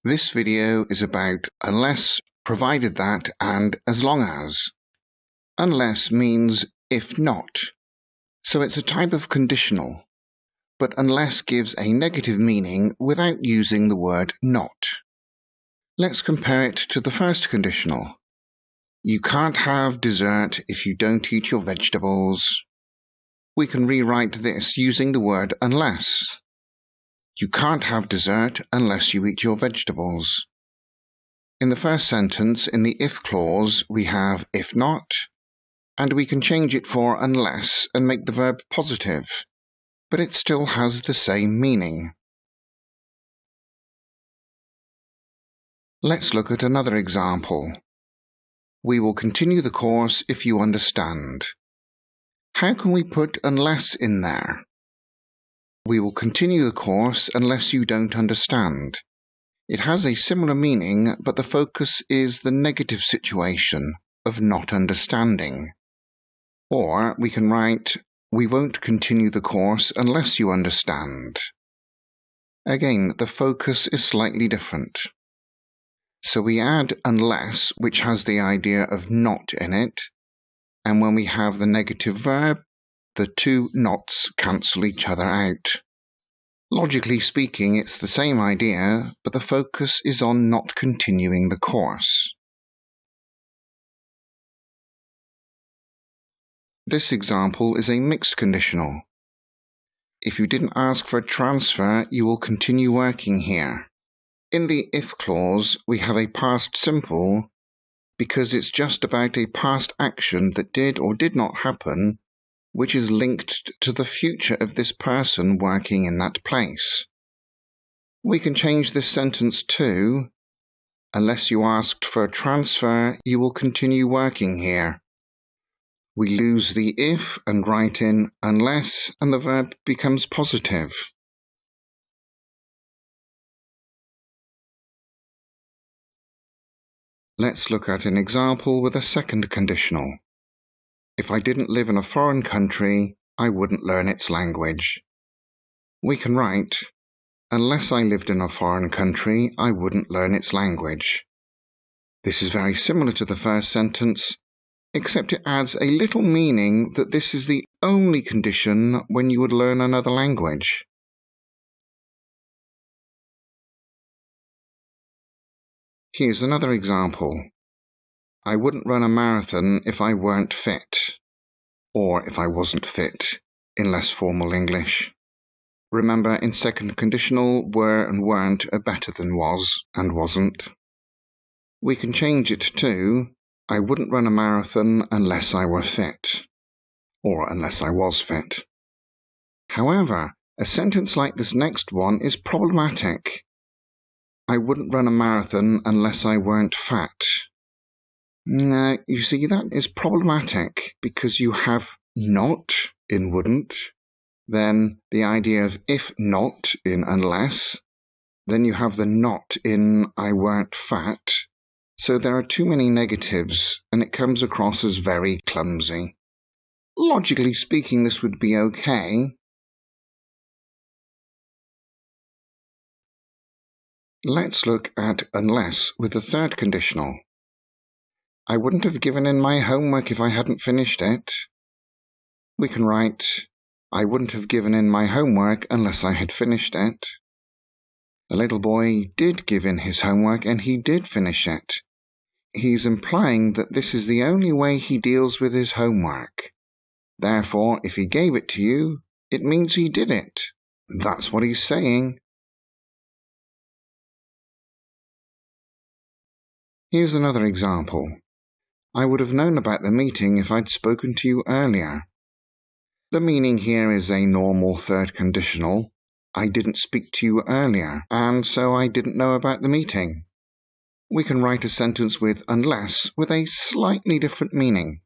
This video is about unless, provided that, and as long as. Unless means if not, so it's a type of conditional, but unless gives a negative meaning without using the word not. Let's compare it to the first conditional. You can't have dessert if you don't eat your vegetables. We can rewrite this using the word unless. You can't have dessert unless you eat your vegetables. In the first sentence, in the if clause, we have if not, and we can change it for unless and make the verb positive, but it still has the same meaning. Let's look at another example. We will continue the course if you understand. How can we put unless in there? We will continue the course unless you don't understand. It has a similar meaning, but the focus is the negative situation of not understanding. Or we can write, we won't continue the course unless you understand. Again, the focus is slightly different. So we add unless, which has the idea of not in it, and when we have the negative verb, the two nots cancel each other out. Logically speaking, it's the same idea, but the focus is on not continuing the course. This example is a mixed conditional. If you didn't ask for a transfer, you will continue working here. In the if clause, we have a past simple because it's just about a past action that did or did not happen, which is linked to the future of this person working in that place. We can change this sentence to, unless you asked for a transfer, you will continue working here. We lose the if and write in unless, and the verb becomes positive. Let's look at an example with a second conditional. If I didn't live in a foreign country, I wouldn't learn its language. We can write, unless I lived in a foreign country, I wouldn't learn its language. This is very similar to the first sentence, except it adds a little meaning that this is the only condition when you would learn another language. Here's another example. I wouldn't run a marathon if I weren't fit, or if I wasn't fit, in less formal English. Remember, in second conditional, were and weren't are better than was and wasn't. We can change it to, I wouldn't run a marathon unless I were fit, or unless I was fit. However, a sentence like this next one is problematic. I wouldn't run a marathon unless I weren't fat. Now, you see, that is problematic because you have not in wouldn't, then the idea of if not in unless, then you have the not in I weren't fat. So there are too many negatives, and it comes across as very clumsy. Logically speaking, this would be okay. Let's look at unless with the third conditional. I wouldn't have given in my homework if I hadn't finished it. We can write, I wouldn't have given in my homework unless I had finished it. The little boy did give in his homework and he did finish it. He's implying that this is the only way he deals with his homework. Therefore, if he gave it to you, it means he did it. That's what he's saying. Here's another example. I would have known about the meeting if I'd spoken to you earlier. The meaning here is a normal third conditional. I didn't speak to you earlier, and so I didn't know about the meeting. We can write a sentence with unless with a slightly different meaning.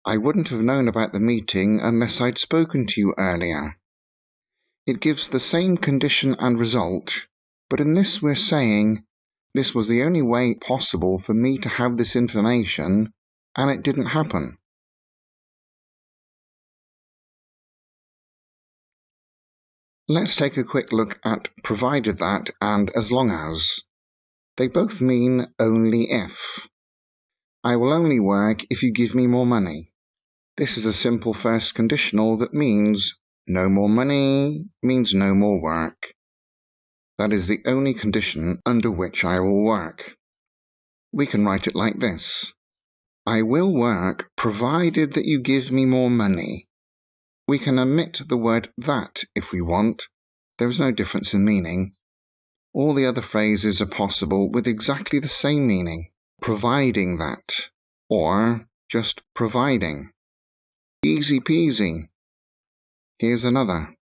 I wouldn't have known about the meeting unless I'd spoken to you earlier. It gives the same condition and result, but in this we're saying, this was the only way possible for me to have this information, and it didn't happen. Let's take a quick look at provided that and as long as. They both mean only if. I will only work if you give me more money. This is a simple first conditional that means no more money means no more work. That is the only condition under which I will work. We can write it like this. I will work provided that you give me more money. We can omit the word that if we want. There is no difference in meaning. All the other phrases are possible with exactly the same meaning. Providing that, or just providing. Easy peasy. Here's another.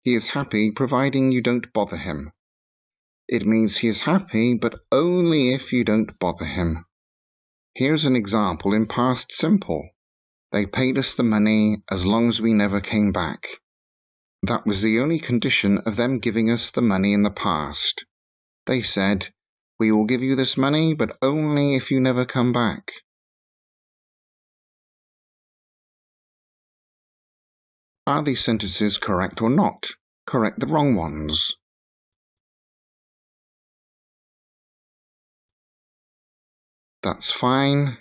He is happy providing you don't bother him. It means he is happy, but only if you don't bother him. Here's an example in past simple. They paid us the money as long as we never came back. That was the only condition of them giving us the money in the past. They said, we will give you this money, but only if you never come back. Are these sentences correct or not? Correct the wrong ones. That's fine.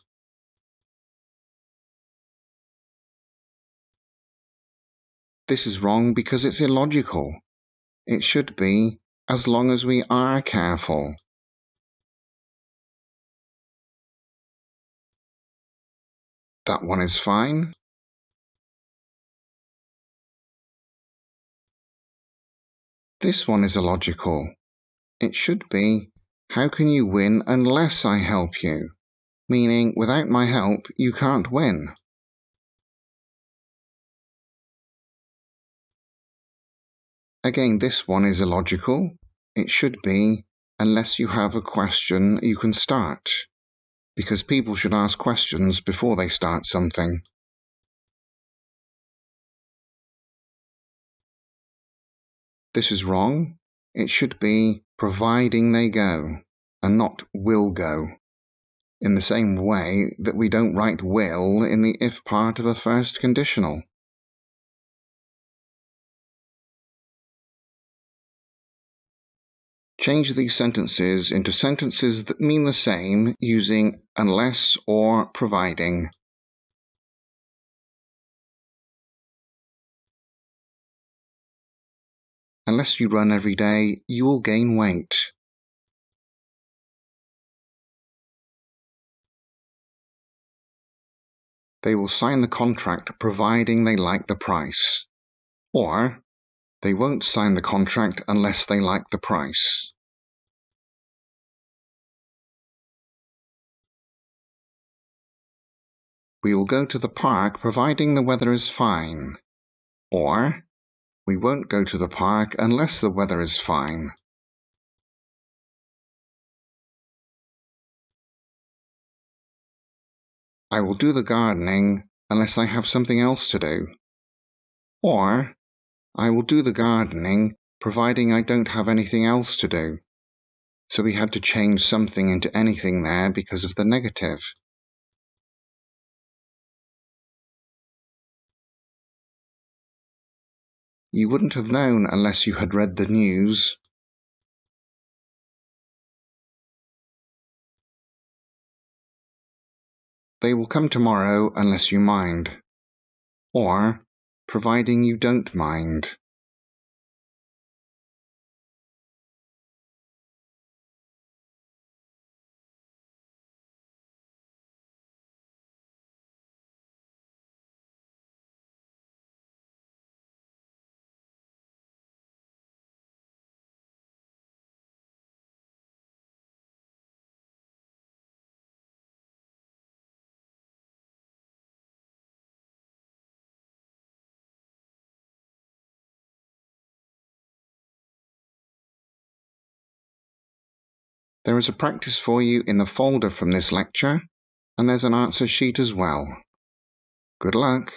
This is wrong because it's illogical. It should be, as long as we are careful. That one is fine. This one is illogical. It should be, how can you win unless I help you? Meaning, without my help, you can't win. Again, this one is illogical. It should be, unless you have a question, you can start. Because people should ask questions before they start something. This is wrong. It should be, providing they go, and not will go. In the same way that we don't write will in the if part of a first conditional. Change these sentences into sentences that mean the same using unless or providing. Unless you run every day, you will gain weight. They will sign the contract providing they like the price. Or, they won't sign the contract unless they like the price. We will go to the park providing the weather is fine. Or, we won't go to the park unless the weather is fine. I will do the gardening unless I have something else to do. Or, I will do the gardening providing I don't have anything else to do. So we had to change something into anything there because of the negative. You wouldn't have known unless you had read the news. They will come tomorrow unless you mind. Or, providing you don't mind. There is a practice for you in the folder from this lecture, and there's an answer sheet as well. Good luck.